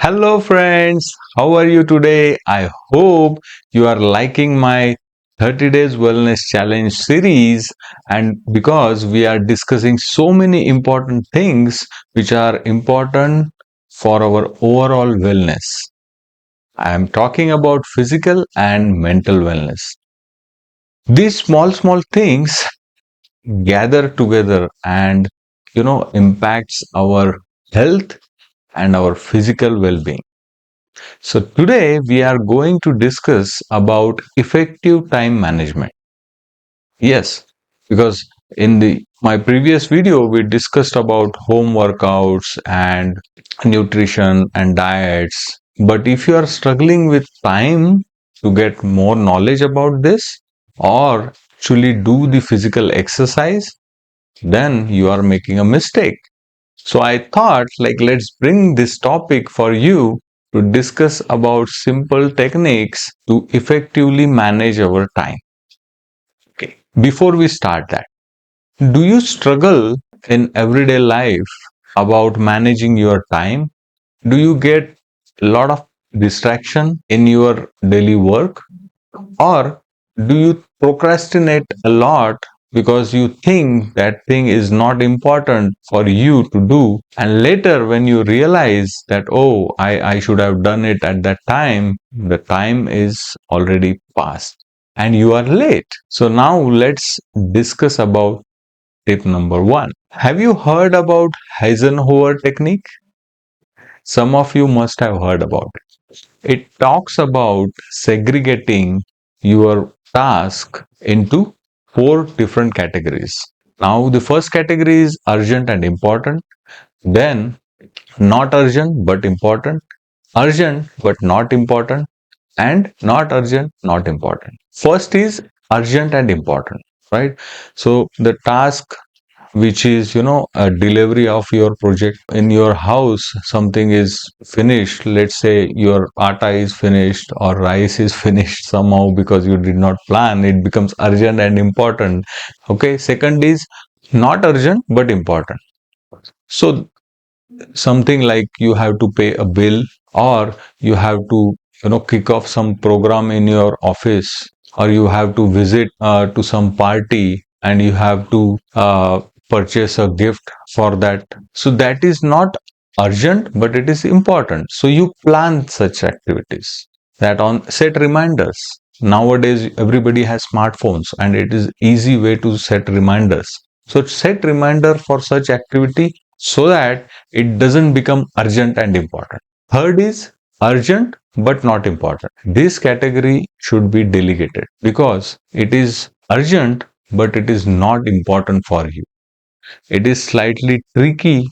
Hello friends, how are you today? I hope you are liking my 30 days wellness challenge series, and because we are discussing so many important things which are important for our overall wellness. I am talking about physical and mental wellness. These small things gather together and impacts our health and our physical well-being. So today we are going to discuss about effective time management. Yes, because in the my previous video we discussed about home workouts and nutrition and diets. But if you are struggling with time to get more knowledge about this or actually do the physical exercise, then you are making a mistake. So I thought let's bring this topic for you to discuss about simple techniques to effectively manage our time. Okay. Before we start that, do you struggle in everyday life about managing your time? Do you get a lot of distraction in your daily work? Or do you procrastinate a lot because you think that thing is not important for you to do? And later, when you realize that, oh, I should have done it at that time, the time is already past and you are late. So now let's discuss about tip number one. Have you heard about Eisenhower technique? Some of you must have heard about it. It talks about segregating your task into four different categories. Now, the first category is urgent and important, then not urgent but important, urgent but not important, and not urgent, not important. First is urgent and important, right? So, the task which is a delivery of your project in your house, something is finished, let's say your atta is finished or rice is finished somehow because you did not plan, it becomes urgent and important. Okay, second is not urgent but important. So something like you have to pay a bill, or you have to kick off some program in your office, or you have to visit to some party and you have to purchase a gift for that. So that is not urgent but it is important, so you plan such activities. That on set reminders. Nowadays everybody has smartphones and it is easy way to set reminders. So set reminder for such activity so that it doesn't become urgent and important. Third is urgent but not important. This category should be delegated because it is urgent but it is not important for you. It is slightly tricky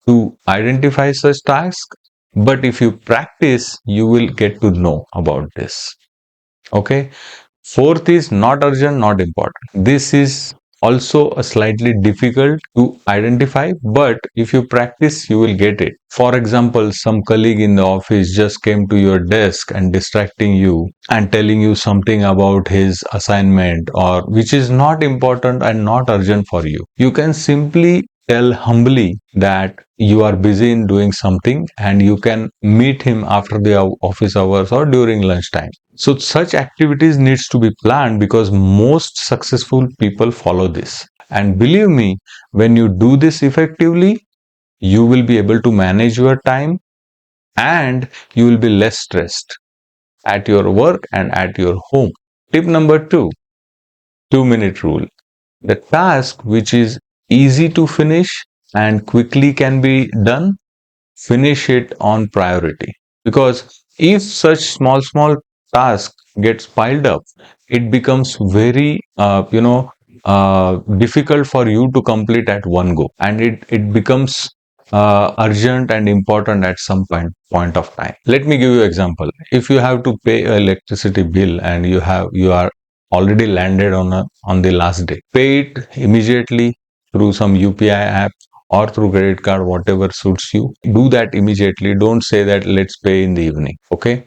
to identify such tasks, but if you practice, you will get to know about this. Okay. Fourth is not urgent, not important. This is also a slightly difficult to identify, but if you practice, you will get it. For example, some colleague in the office just came to your desk and distracting you and telling you something about his assignment or which is not important and not urgent for you. You can simply tell humbly that you are busy in doing something and you can meet him after the office hours or during lunchtime. So such activities needs to be planned because most successful people follow this. And believe me, when you do this effectively, you will be able to manage your time and you will be less stressed at your work and at your home. Tip number two, 2-minute rule. The task which is easy to finish and quickly can be done, finish it on priority. Because if such small task gets piled up, it becomes very difficult for you to complete at one go, and it becomes urgent and important at some point of time. Let me give you example. If you have to pay an electricity bill and you are already landed on the last day, pay it immediately through some UPI app or through credit card, whatever suits you. Do that immediately. Don't say that let's pay in the evening. Okay.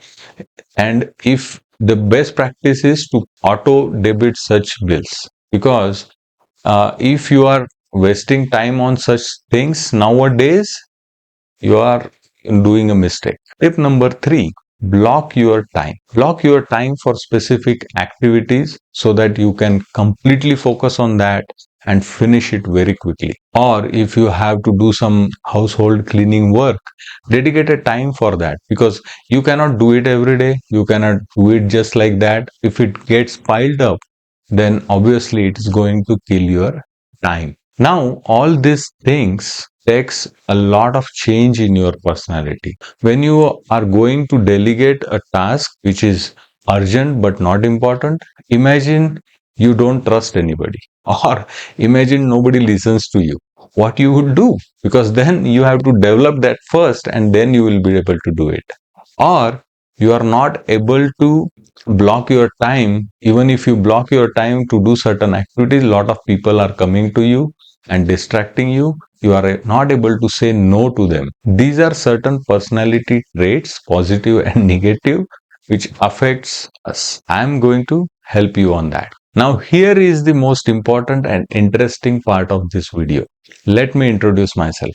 And if the best practice is to auto debit such bills, because if you are wasting time on such things nowadays, you are doing a mistake. Tip number 3, block your time. Block your time for specific activities so that you can completely focus on that and finish it very quickly. Or if you have to do some household cleaning work, dedicate a time for that, because you cannot do it every day. You cannot do it just like that. If it gets piled up, then obviously it is going to kill your time. Now, all these things takes a lot of change in your personality. When you are going to delegate a task which is urgent but not important, imagine you don't trust anybody, or imagine nobody listens to you. What you would do? Because then you have to develop that first and then you will be able to do it. Or you are not able to block your time. Even if you block your time to do certain activities, a lot of people are coming to you and distracting you. You are not able to say no to them. These are certain personality traits, positive and negative, which affects us. I am going to help you on that. Now here is the most important and interesting part of this video. Let me introduce myself.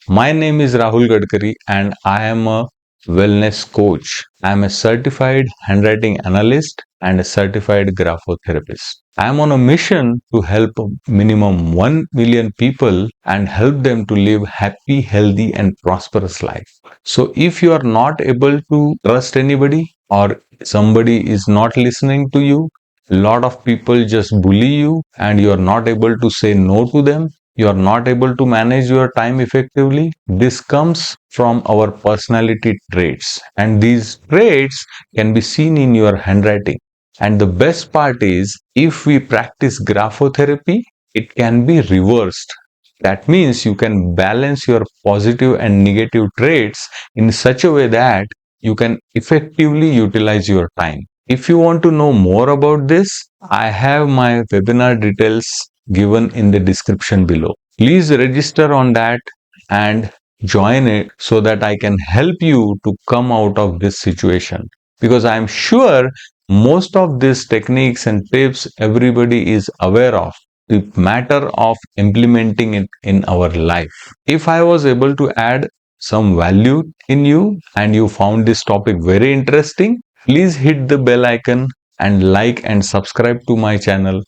My name is Rahul Gadkari and I am a wellness coach. I am a certified handwriting analyst and a certified graphotherapist. I am on a mission to help minimum 1 million people and help them to live happy, healthy and prosperous life. So if you are not able to trust anybody, or somebody is not listening to you, a lot of people just bully you and you are not able to say no to them, you are not able to manage your time effectively. This comes from our personality traits, and these traits can be seen in your handwriting. And the best part is, if we practice graphotherapy, it can be reversed. That means you can balance your positive and negative traits in such a way that you can effectively utilize your time. If you want to know more about this, I have my webinar details given in the description below. Please register on that and join it so that I can help you to come out of this situation. Because I am sure most of these techniques and tips everybody is aware of. The matter of implementing it in our life. If I was able to add some value in you and you found this topic very interesting, please hit the bell icon and like and subscribe to my channel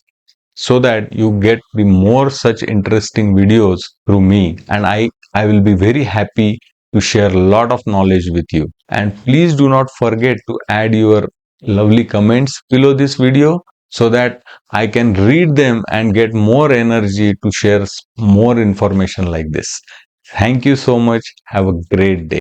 so that you get the more such interesting videos through me, and I will be very happy to share a lot of knowledge with you. And please do not forget to add your lovely comments below this video so that I can read them and get more energy to share more information like this. Thank you so much. Have a great day.